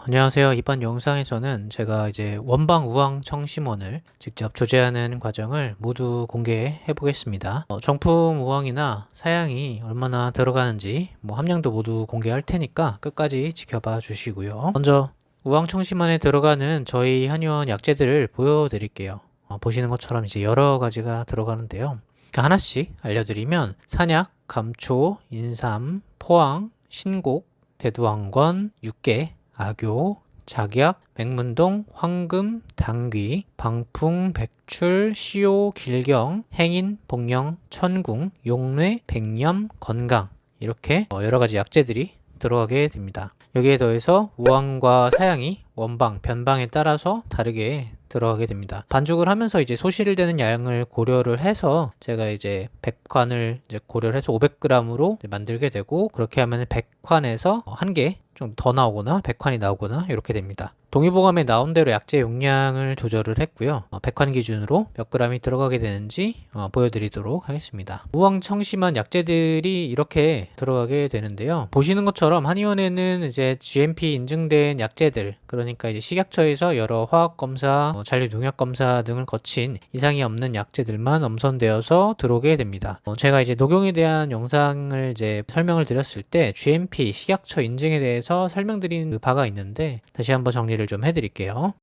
안녕하세요. 이번 영상에서는 제가 이제 원방 우황 청심원을 직접 조제하는 과정을 모두 공개해 보겠습니다. 정품 우황이나 사양이 얼마나 들어가는지 함량도 모두 공개할 테니까 끝까지 지켜봐 주시고요. 먼저 우황 청심원에 들어가는 저희 한의원 약재들을 보여드릴게요. 보시는 것처럼 이제 여러 가지가 들어가는데요. 하나씩 알려드리면 산약, 감초, 인삼, 포항, 신곡, 대두왕건, 육개, 악교, 작약, 백문동, 황금, 당귀, 방풍, 백출, 시오, 길경, 행인, 복령, 천궁, 용뇌, 백념, 건강 이렇게 여러 가지 약재들이 들어가게 됩니다. 여기에 더해서 우황과 사양이 원방, 변방에 따라서 다르게 들어가게 됩니다. 반죽을 하면서 이제 소실되는 양을 고려를 해서 제가 이제 100관을 이제 고려를 해서 500g으로 만들게 되고, 그렇게 하면 100관에서 한 개 좀 더 나오거나 100관이 나오거나 이렇게 됩니다. 동의보감에 나온 대로 약재 용량을 조절을 했고요. 100관 기준으로 몇 g이 들어가게 되는지 보여드리도록 하겠습니다. 우황청심한 약재들이 이렇게 들어가게 되는데요. 보시는 것처럼 한의원에는 이제 GMP 인증된 약재들, 그러니까 이제 식약처에서 여러 화학검사, 잔류농약검사 등을 거친 이상이 없는 약재들만 엄선되어서 들어오게 됩니다. 제가 이제 녹용에 대한 영상을 이제 설명을 드렸을 때 GMP 식약처 인증에 대해서 설명드린 그 바가 있는데, 다시 한번 정리를 좀 해드릴게요.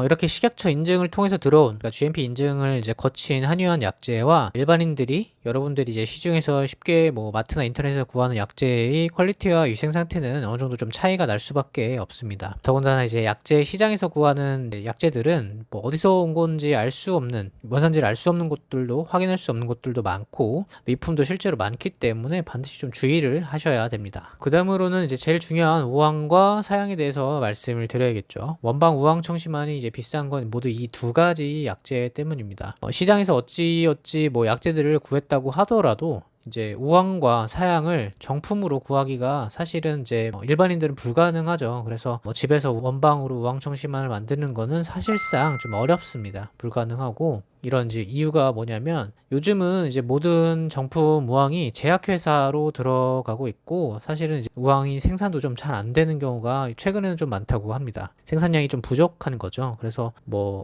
이렇게 식약처 인증을 통해서 들어온, 그러니까 GMP 인증을 이제 거친 한의원 약재와 일반인들이, 여러분들이 이제 시중에서 쉽게 마트나 인터넷에서 구하는 약재의 퀄리티와 위생 상태는 어느 정도 좀 차이가 날 수밖에 없습니다. 더군다나 이제 약재 시장에서 구하는 약재들은 어디서 온 건지 알 수 없는, 원산지를 알 수 없는 곳들도, 확인할 수 없는 곳들도 많고, 미품도 실제로 많기 때문에 반드시 좀 주의를 하셔야 됩니다. 그 다음으로는 이제 제일 중요한 우황과 사양에 대해서 말씀을 드려야겠죠. 원방 우황 청심환이 이제 비싼 건 모두 이 두 가지 약재 때문입니다. 시장에서 어찌어찌 약재들을 구했다고 하더라도 이제 우황과 사양을 정품으로 구하기가 사실은 이제 일반인들은 불가능하죠. 그래서 집에서 원방으로 우황 청심환을 만드는 거는 사실상 좀 어렵습니다. 불가능하고, 이런 이제 이유가 뭐냐면, 요즘은 이제 모든 정품 우황이 제약회사로 들어가고 있고, 사실은 이제 우황이 생산도 좀 잘 안 되는 경우가 최근에는 좀 많다고 합니다. 생산량이 좀 부족한 거죠. 그래서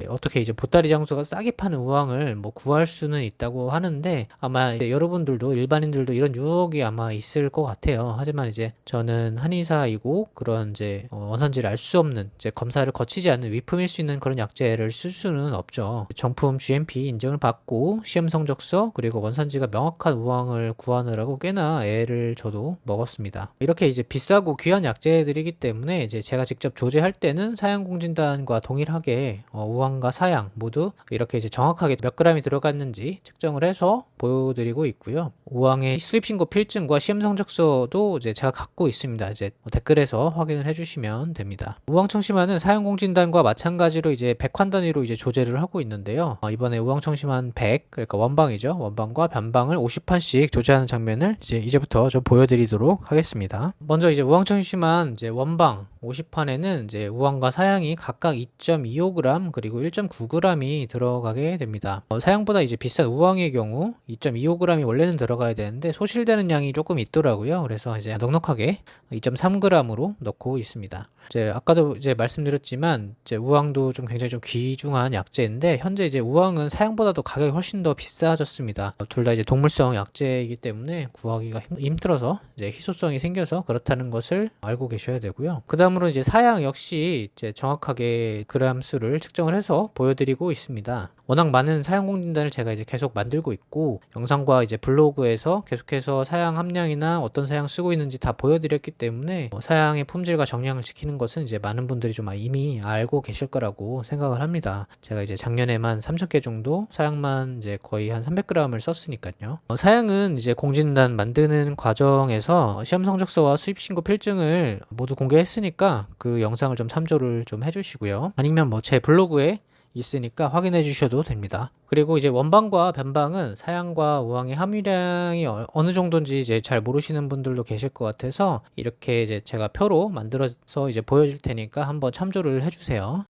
어떻게 이제 보따리 장수가 싸게 파는 우황을 구할 수는 있다고 하는데, 아마 여러분들도, 일반인들도 이런 유혹이 아마 있을 것 같아요. 하지만 이제 저는 한의사이고, 그런 이제 원산지를 알 수 없는, 이제 검사를 거치지 않는 위품일 수 있는 그런 약재를 쓸 수는 없죠. 정품 GMP 인증을 받고 시험 성적서, 그리고 원산지가 명확한 우황을 구하느라고 꽤나 애를 저도 먹었습니다. 이렇게 이제 비싸고 귀한 약재들이기 때문에 이제 제가 직접 조제할 때는 사양공진단과 동일하게 우황과 사양 모두 이렇게 이제 정확하게 몇 g이 들어갔는지 측정을 해서 보여드리고 있고요. 우황의 수입 신고 필증과 시험 성적서도 이제 제가 갖고 있습니다. 이제 댓글에서 확인을 해주시면 됩니다. 우황 청심환은 사양공진단과 마찬가지로 이제 100관 단위로 이제 조제를 하고 있는데요. 이번에 우황 청심환 100, 그러니까 원방이죠. 원방과 변방을 50판씩 조제하는 장면을 이제부터 좀 보여드리도록 하겠습니다. 먼저 이제 우황 청심환 이제 원방 50판에는 이제 우황과 사양이 각각 2.25g 그리고 1.9g이 들어가게 됩니다. 사양보다 이제 비싼 우황의 경우 2.25g이 원래는 들어가야 되는데 소실되는 양이 조금 있더라고요. 그래서 이제 넉넉하게 2.3g으로 넣고 있습니다. 이제 아까도 이제 말씀드렸지만 이제 우황도 좀 굉장히 좀 귀중한 약재인데, 현재 이제 우황은 사양보다도 가격이 훨씬 더 비싸졌습니다. 둘 다 이제 동물성 약재이기 때문에 구하기가 힘들어서 이제 희소성이 생겨서 그렇다는 것을 알고 계셔야 되고요. 그 다음으로 이제 사양 역시 이제 정확하게 그램 수를 측정을 해서 보여드리고 있습니다. 워낙 많은 사양 공진단을 제가 이제 계속 만들고 있고, 영상과 이제 블로그에서 계속해서 사양 함량이나 어떤 사양 쓰고 있는지 다 보여드렸기 때문에 사양의 품질과 정량을 지키는 것은 이제 많은 분들이 좀 이미 알고 계실 거라고 생각을 합니다. 제가 이제 작년에만 3,000개 정도 사양만 이제 거의 한 300g을 썼으니까요. 사양은 이제 공진단 만드는 과정에서 시험 성적서와 수입 신고 필증을 모두 공개했으니까 그 영상을 좀 참조를 좀 해주시고요. 아니면 제 블로그에 있으니까 확인해 주셔도 됩니다. 그리고 이제 원방과 변방은 사양과 우황의 함유량이 어느 정도인지 이제 잘 모르시는 분들도 계실 것 같아서, 이렇게 이제 제가 표로 만들어서 이제 보여줄 테니까 한번 참조를 해주세요.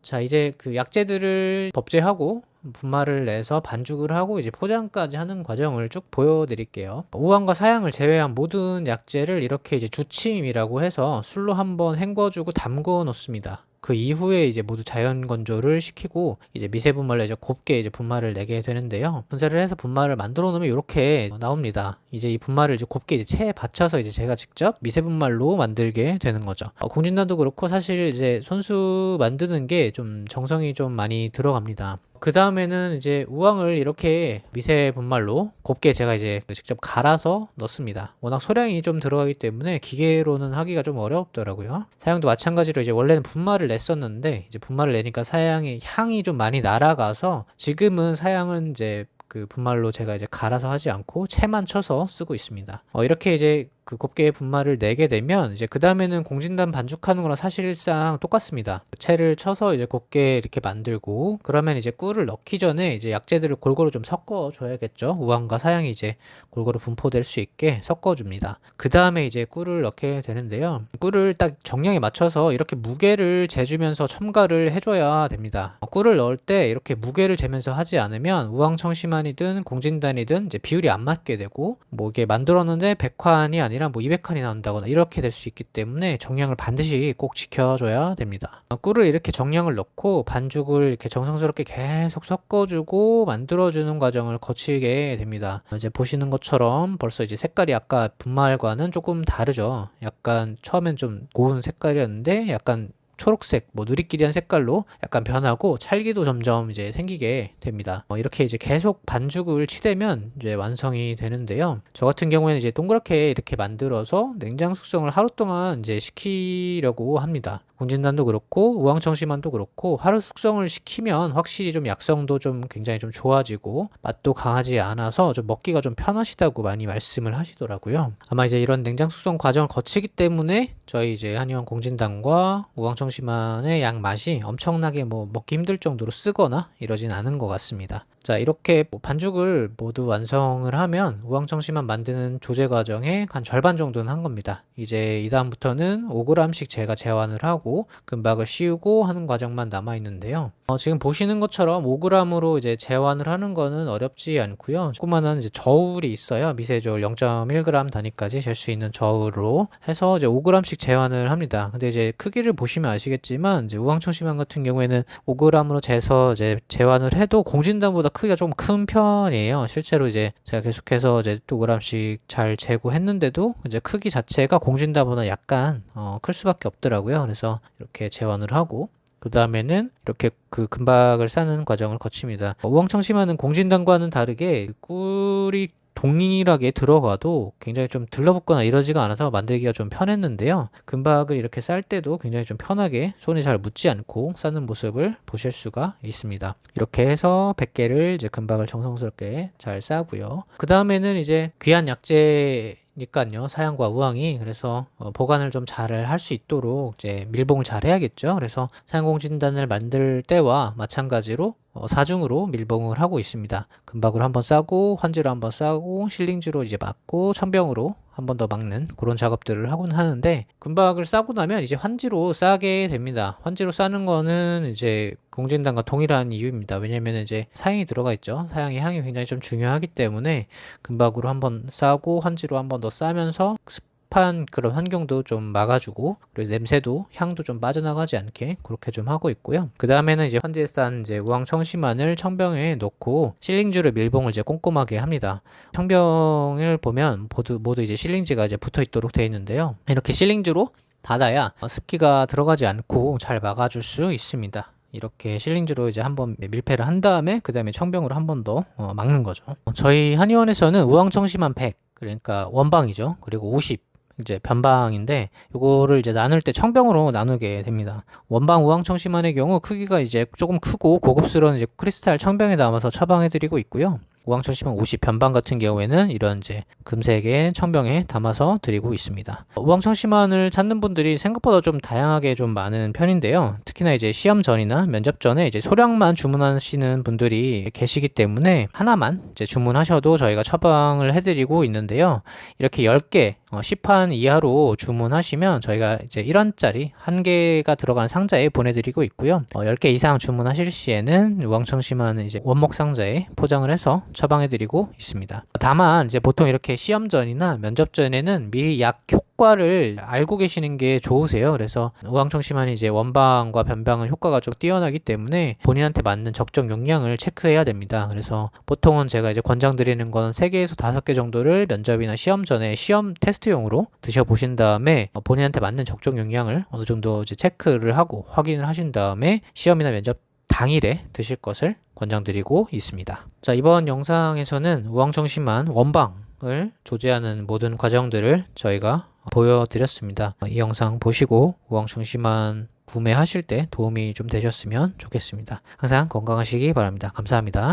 자, 이제 그 약재들을 법제하고 분말을 내서 반죽을 하고 이제 포장까지 하는 과정을 쭉 보여드릴게요. 우황과 사양을 제외한 모든 약재를 이렇게 이제 주침이라고 해서 술로 한번 헹궈주고 담궈 놓습니다. 그 이후에 이제 모두 자연 건조를 시키고 이제 미세 분말로 이제 곱게 이제 분말을 내게 되는데요. 분쇄를 해서 분말을 만들어 놓으면 이렇게 나옵니다. 이제 이 분말을 이제 곱게 이제 체에 받쳐서 이제 제가 직접 미세 분말로 만들게 되는 거죠. 공진단도 그렇고 사실 이제 손수 만드는 게 좀 정성이 좀 많이 들어갑니다. 그 다음에는 이제 우황을 이렇게 미세 분말로 곱게 제가 이제 직접 갈아서 넣습니다. 워낙 소량이 좀 들어가기 때문에 기계로는 하기가 좀 어렵더라고요. 사양도 마찬가지로 이제 원래는 분말을 냈었는데 이제 분말을 내니까 사양의 향이 좀 많이 날아가서 지금은 사양은 이제 그 분말로 제가 이제 갈아서 하지 않고 채만 쳐서 쓰고 있습니다. 이렇게 이제 그 곱게 분말을 내게 되면 이제 그 다음에는 공진단 반죽하는 거랑 사실상 똑같습니다. 채를 쳐서 이제 곱게 이렇게 만들고 그러면 이제 꿀을 넣기 전에 이제 약재들을 골고루 좀 섞어 줘야겠죠. 우황과 사양이 이제 골고루 분포될 수 있게 섞어 줍니다. 그 다음에 이제 꿀을 넣게 되는데요. 꿀을 딱 정량에 맞춰서 이렇게 무게를 재주면서 첨가를 해줘야 됩니다. 꿀을 넣을 때 이렇게 무게를 재면서 하지 않으면 우황청심환이든 공진단이든 이제 비율이 안 맞게 되고 뭐 이게 만들었는데 100칸이 아니라 뭐 200칸이 나온다거나 이렇게 될 수 있기 때문에 정량을 반드시 꼭 지켜줘야 됩니다. 꿀을 이렇게 정량을 넣고 반죽을 이렇게 정성스럽게 계속 섞어주고 만들어주는 과정을 거치게 됩니다. 이제 보시는 것처럼 벌써 이제 색깔이 아까 분말과는 조금 다르죠. 약간 처음엔 좀 고운 색깔이었는데 약간 초록색, 뭐 누리끼리한 색깔로 약간 변하고 찰기도 점점 이제 생기게 됩니다. 이렇게 이제 계속 반죽을 치대면 이제 완성이 되는데요. 저 같은 경우에는 이제 동그랗게 이렇게 만들어서 냉장 숙성을 하루 동안 이제 시키려고 합니다. 공진단도 그렇고 우황청심환도 그렇고 하루 숙성을 시키면 확실히 좀 약성도 좀 굉장히 좀 좋아지고 맛도 강하지 않아서 좀 먹기가 좀 편하시다고 많이 말씀을 하시더라고요. 아마 이제 이런 냉장 숙성 과정을 거치기 때문에 저희 이제 한의원 공진단과 우황청심환의 양 맛이 엄청나게 뭐 먹기 힘들 정도로 쓰거나 이러진 않은 것 같습니다. 자, 이렇게 반죽을 모두 완성을 하면 우황청심환 만드는 조제 과정의 한 절반 정도는 한 겁니다. 이제 이 다음부터는 5g씩 제가 제환을 하고 금박을 씌우고 하는 과정만 남아 있는데요. 지금 보시는 것처럼 5g으로 이제 제환을 하는 거는 어렵지 않고요. 조그만한 이제 저울이 있어요. 미세저울 0.1g 단위까지 잴 수 있는 저울로 해서 이제 5g씩 제환을 합니다. 근데 이제 크기를 보시면 아시겠지만 이제 우황청심환 같은 경우에는 5g으로 재서 이제 제환을 해도 공진단보다 크기가 좀 큰 편이에요. 실제로 이제 제가 계속해서 이제 5g씩 잘 재고 했는데도 이제 크기 자체가 공진단보다 약간 클 수밖에 없더라고요. 그래서 이렇게 제환을 하고 그 다음에는 이렇게 그 금박을 싸는 과정을 거칩니다. 우황청심환은 공진단과는 다르게 꿀이 동일하게 들어가도 굉장히 좀 들러붙거나 이러지가 않아서 만들기가 좀 편했는데요. 금박을 이렇게 쌀 때도 굉장히 좀 편하게 손이 잘 묻지 않고 싸는 모습을 보실 수가 있습니다. 이렇게 해서 100개를 이제 금박을 정성스럽게 잘 싸고요. 그 다음에는 이제 귀한 약재 니까요, 사양과 우황이. 그래서 보관을 좀 잘 할 수 있도록 이제 밀봉을 잘 해야겠죠. 그래서 사양공진단을 만들 때와 마찬가지로 사중으로 밀봉을 하고 있습니다. 금박으로 한번 싸고 환지로 한번 싸고 실링지로 이제 막고 천병으로 한 번 더 막는 그런 작업들을 하곤 하는데 금박을 싸고 나면 이제 환지로 싸게 됩니다. 환지로 싸는 거는 이제 공진단과 동일한 이유입니다. 왜냐면 이제 사양이 들어가 있죠. 사양의 향이 굉장히 좀 중요하기 때문에 금박으로 한번 싸고 환지로 한번 더 싸면서 습한 그런 환경도 좀 막아주고 그리고 냄새도 향도 좀 빠져나가지 않게 그렇게 좀 하고 있고요. 그 다음에는 이제 환지에 싼 이제 우황청심환을 청병에 넣고 실링지로 밀봉을 이제 꼼꼼하게 합니다. 청병을 보면 모두 이제 실링지가 이제 붙어 있도록 되어 있는데요. 이렇게 실링지로 닫아야 습기가 들어가지 않고 잘 막아줄 수 있습니다. 이렇게 실링지로 이제 한번 밀폐를 한 다음에 그 다음에 청병으로 한 번 더 막는 거죠. 저희 한의원에서는 우황청심환 100 그러니까 원방이죠. 그리고 50 이제 변방인데 요거를 이제 나눌 때 청병으로 나누게 됩니다. 원방 우황청심환의 경우 크기가 이제 조금 크고 고급스러운 이제 크리스탈 청병에 담아서 처방해 드리고 있고요. 우황청심환 50 변방 같은 경우에는 이런 이제 금색의 청병에 담아서 드리고 있습니다. 우황청심환을 찾는 분들이 생각보다 좀 다양하게 좀 많은 편인데요. 특히나 이제 시험 전이나 면접 전에 이제 소량만 주문하시는 분들이 계시기 때문에 하나만 이제 주문하셔도 저희가 처방을 해드리고 있는데요. 이렇게 10개 10환 이하로 주문하시면 저희가 이제 1원짜리 1개가 들어간 상자에 보내드리고 있고요. 10개 이상 주문하실 시에는 우황청심환은 이제 원목 상자에 포장을 해서 처방해드리고 있습니다. 다만 이제 보통 이렇게 시험 전이나 면접 전에는 미리 약 효과를 알고 계시는 게 좋으세요. 그래서 우황청심환이 이제 원방과 변방은 효과가 좀 뛰어나기 때문에 본인한테 맞는 적정 용량을 체크해야 됩니다. 그래서 보통은 제가 이제 권장드리는 건 3개에서 5개 정도를 면접이나 시험 전에 시험 테스트용으로 드셔보신 다음에 본인한테 맞는 적정 용량을 어느 정도 이제 체크를 하고 확인을 하신 다음에 시험이나 면접 당일에 드실 것을 권장드리고 있습니다. 자, 이번 영상에서는 우황청심환 원방을 조제하는 모든 과정들을 저희가 보여드렸습니다. 이 영상 보시고 우황청심환 구매하실 때 도움이 좀 되셨으면 좋겠습니다. 항상 건강하시기 바랍니다. 감사합니다.